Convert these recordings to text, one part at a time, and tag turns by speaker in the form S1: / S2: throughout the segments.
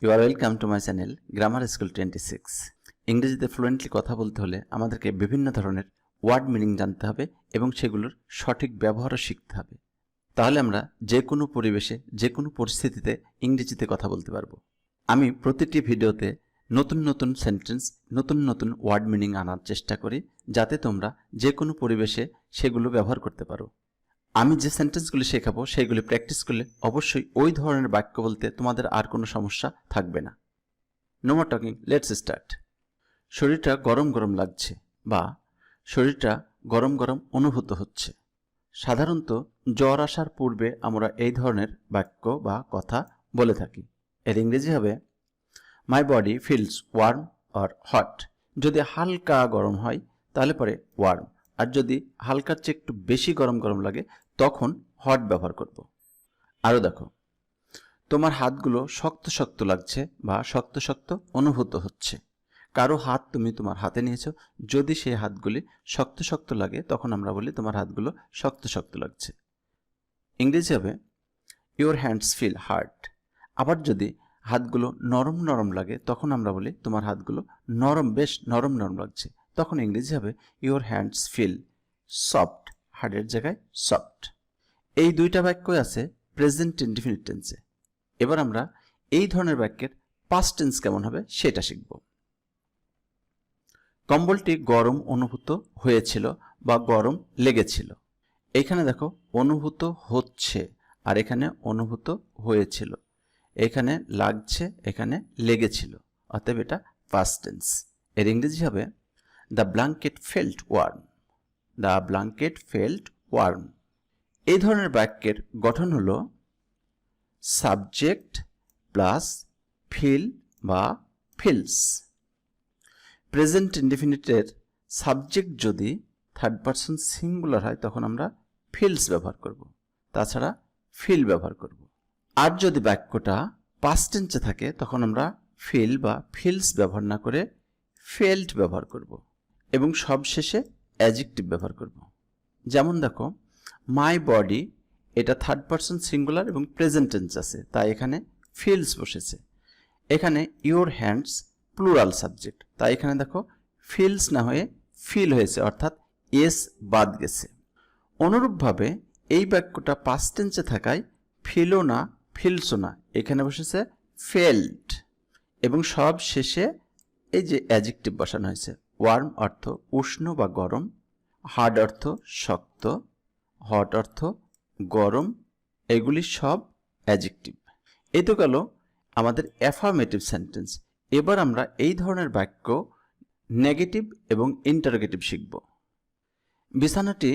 S1: You are welcome to my channel Grammar School 26. ইংরেজিতে fluently কথা বলতে হলে আমাদেরকে বিভিন্ন ধরনের ওয়ার্ড মিনিং জানতে হবে এবং সেগুলোর সঠিক ব্যবহারও শিখতে হবে। তাহলে আমরা যে কোনো পরিবেশে যে কোনো পরিস্থিতিতে ইংরেজিতে কথা বলতে পারবো। আমি প্রতিটি ভিডিওতে নতুন নতুন সেন্টেন্স নতুন নতুন ওয়ার্ড মিনিং আনার চেষ্টা করি যাতে তোমরা যে কোনো পরিবেশে সেগুলো ব্যবহার করতে পারো। আমি যে সেন্টেন্সগুলি শেখাবো সেগুলি প্র্যাকটিস করলে অবশ্যই ওই ধরনের বাক্য বলতে তোমাদের আর কোনো সমস্যা থাকবে না। No more talking, let's start. শরীরটা গরম গরম লাগছে বা শরীরটা গরম গরম অনুভূত হচ্ছে। সাধারণত জ্বর আসার পূর্বে আমরা এই ধরনের বাক্য বা কথা বলে থাকি। এর ইংরেজি হবে my body feels warm or hot. যদি হালকা গরম হয় তাহলে পরে ওয়ার্ম, আর যদি হালকার চেয়ে একটু বেশি গরম গরম লাগে তখন হট ব্যবহার করব। আরও দেখো, তোমার হাতগুলো শক্ত শক্ত লাগছে বা শক্ত শক্ত অনুভূত হচ্ছে। কারো হাত তুমি তোমার হাতে নিয়েছো, যদি সেই হাতগুলি শক্ত শক্ত লাগে তখন আমরা বলি তোমার হাতগুলো শক্ত শক্ত লাগছে। ইংরেজি হবে ইউর হ্যান্ডস ফিল হার্ড। আবার যদি হাতগুলো নরম নরম লাগে তখন আমরা বলি তোমার হাতগুলো নরম, বেশ নরম নরম লাগছে। তখন ইংরেজি হবে ইউর হ্যান্ডস ফিল সফট। হার্ডের জায়গায় সফট। এই দুইটা বাক্যই আছে প্রেজেন্ট ইনডিফিনিট টেন্সে। এবার আমরা এই ধরনের বাক্যের পাস্ট টেন্স কেমন হবে সেটা শিখব। কম্বলটি গরম অনুভূত হয়েছিল বা গরম লেগেছিল। এখানে দেখো অনুভূত হচ্ছে আর এখানে অনুভূত হয়েছিল। এখানে লাগছে, এখানে লেগেছিল, অতএব এটা পাস্ট টেন্স। এর ইংরেজি হবে the blanket felt warm. The blanket felt warm. এই ধরনের বাক্যের গঠন হলো সাবজেক্ট প্লাস ফিল বা ফিলস। প্রেজেন্ট ইনডিফিনিটের সাবজেক্ট যদি থার্ড পারসন সিঙ্গুলার হয় তখন আমরা ফিলস ব্যবহার করব, তাছাড়া ফিল ব্যবহার করব। আর যদি বাক্যটা পাস্ট টেন্সে থাকে তখন আমরা ফিল বা ফিলস ব্যবহার না করে ফেল্ট ব্যবহার করব এবং সবশেষে অ্যাডজেক্টিভ ব্যবহার করব। যেমন দেখো, মাই বডি, এটা থার্ড পারসন সিঙ্গুলার এবং প্রেজেন্ট টেন্স আছে, তাই এখানে ফিলস বসেছে। এখানে ইউর হ্যান্ডস প্লুরাল সাবজেক্ট, তাই এখানে দেখো ফিলস না হয়ে ফিল হয়েছে, অর্থাৎ এস বাদ গেছে। অনুরূপভাবে এই বাক্যটা পাস্ট টেন্সে থাকায় ফিলও না ফিলসও না, এখানে বসেছে ফেল্ট এবং সব শেষে এই যে অ্যাডজেক্টিভ বসানো হয়েছে। ওয়ার্ম অর্থ উষ্ণ বা গরম, হার্ড অর্থ শক্ত, হট অর্থ গরম, এগুলি সব অ্যাডজেক্টিভ। এই তো গেল আমাদের অ্যাফার্মেটিভ সেন্টেন্স। এবার আমরা এই ধরনের বাক্য নেগেটিভ এবং ইন্টারোগেটিভ শিখব। বিছানাটি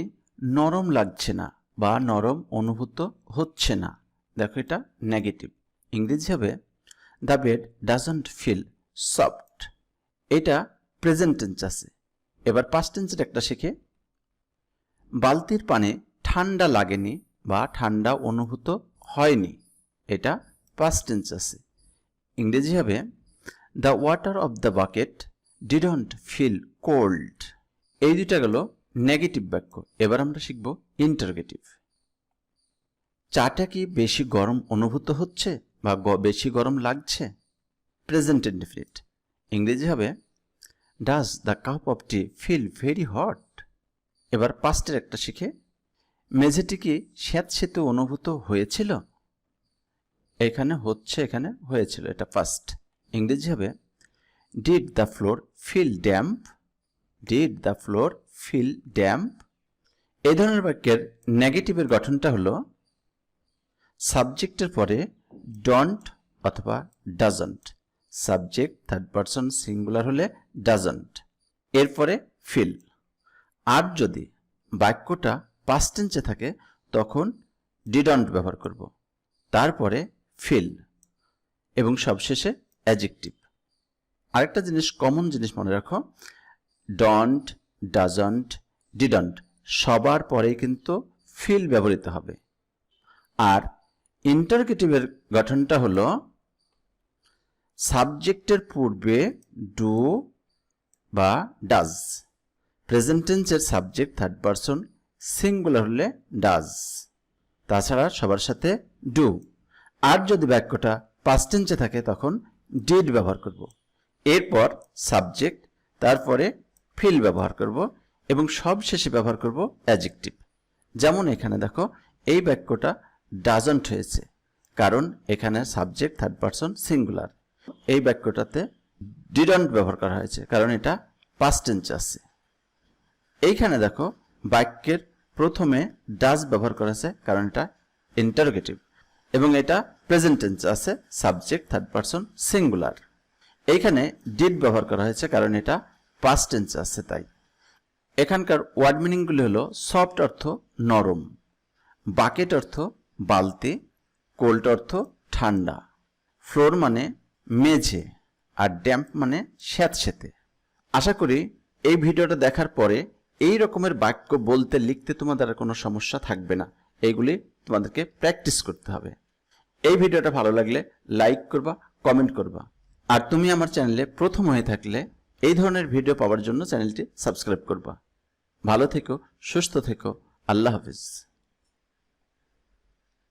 S1: নরম লাগছে না বা নরম অনুভূত হচ্ছে না। দেখো, এটা নেগেটিভ। ইংরেজি হবে the bed doesn't feel soft. এটা প্রেজেন্ট টেন্স আছে। এবার পাস্ট টেন্সের একটা শিখে, বালতির পানি ঠান্ডা লাগেনি বা ঠান্ডা অনুভূত হয়নি। এটা পাস্ট টেন্স আছে। ইংরেজি হবে the water of the bucket didn't feel cold. এই দুইটা গেল নেগেটিভ বাক্য। এবার আমরা শিখব ইন্টারোগেটিভ। চাটা কি বেশি গরম অনুভূত হচ্ছে বা বেশি গরম লাগছে? Present indefinite. ইংরেজি হবে does the cup of tea feel very hot. এবার পাস্টের একটা শিখে, মেঝেটি কি স্যাঁতসেঁতে অনুভূত হয়েছিল? এখানে হচ্ছে, এখানে হয়েছিল, এটা পাস্ট। ইংরেজি হবে did the floor feel damp. Did the floor feel damp. এই ধরনের বাক্যের নেগেটিভের গঠনটা হলো সাবজেক্টের পরে ডন্ট অথবা doesn't. Subject third person singular হলে ডাজন্ট, এরপরে ফিল। আর যদি বাক্যটা পাস্ট টেন্সে থাকে তখন ডিডন্ট ব্যবহার করব, তারপরে ফিল এবং সবশেষে অ্যাডজেক্টিভ। আরেকটা জিনিস, কমন জিনিস মনে রাখো, ডন্ট, ডাজন্ট, ডিডন্ট সবার পরেই কিন্তু ফিল ব্যবহৃত হবে। আর ইন্টারোগেটিভের গঠনটা হলো সাবজেক্টের পূর্বে ডু বা ডাজ। প্রেজেন্ট টেন্সের সাবজেক্ট থার্ড পারসন সিঙ্গুলার হলে ডাজ, তাছাড়া সবার সাথে ডু। আর যদি বাক্যটা পাস্ট টেন্সে থাকে তখন ডিড ব্যবহার করব। এরপর সাবজেক্ট, তারপরে ফিল ব্যবহার করব এবং সব শেষে ব্যবহার করব অ্যাডজেক্টিভ। যেমন এখানে দেখো এই বাক্যটা ডাজন্ট হয়েছে, কারণ এখানে সাবজেক্ট থার্ড পারসন সিঙ্গুলার। এই বাক্যটাতে ডিডন্ট ব্যবহার করা হয়েছে, কারণ এটা পাস্ট টেন্সে আছে। এইখানে দেখো বাক্যের প্রথমে ডাজ ব্যবহার করা হয়েছে, কারণ এটা ইন্টারোগেটিভ, এবং এটা প্রেজেন্ট টেন্সে আছে, সাবজেক্ট থার্ড পারসন সিঙ্গুলার। এইখানে ডিড ব্যবহার করা হয়েছে, কারণ এটা পাস্ট টেন্সে আছে তাই। এখানকার ওয়ার্ড মিনিংগুলি হলো সফট অর্থ নরম, বাকেট অর্থ বালতি, কোল্ড অর্থ ঠান্ডা, ফ্লোর মানে মেঝে, আর ড্যাম্প মানে স্যাঁতসেঁতে। আশা করি এই ভিডিওটা দেখার পরে এই রকমের বাক্য বলতে লিখতে তোমাদের আর কোনো সমস্যা থাকবে না। এইগুলি তোমাদেরকে প্র্যাকটিস করতে হবে। এই ভিডিওটা ভালো লাগলে লাইক করবা, কমেন্ট করবা, আর তুমি আমার চ্যানেলে প্রথম হয়ে থাকলে এই ধরনের ভিডিও পাওয়ার জন্য চ্যানেলটি সাবস্ক্রাইব করবা। ভালো থেকো, সুস্থ থেকো, আল্লাহ হাফিজ।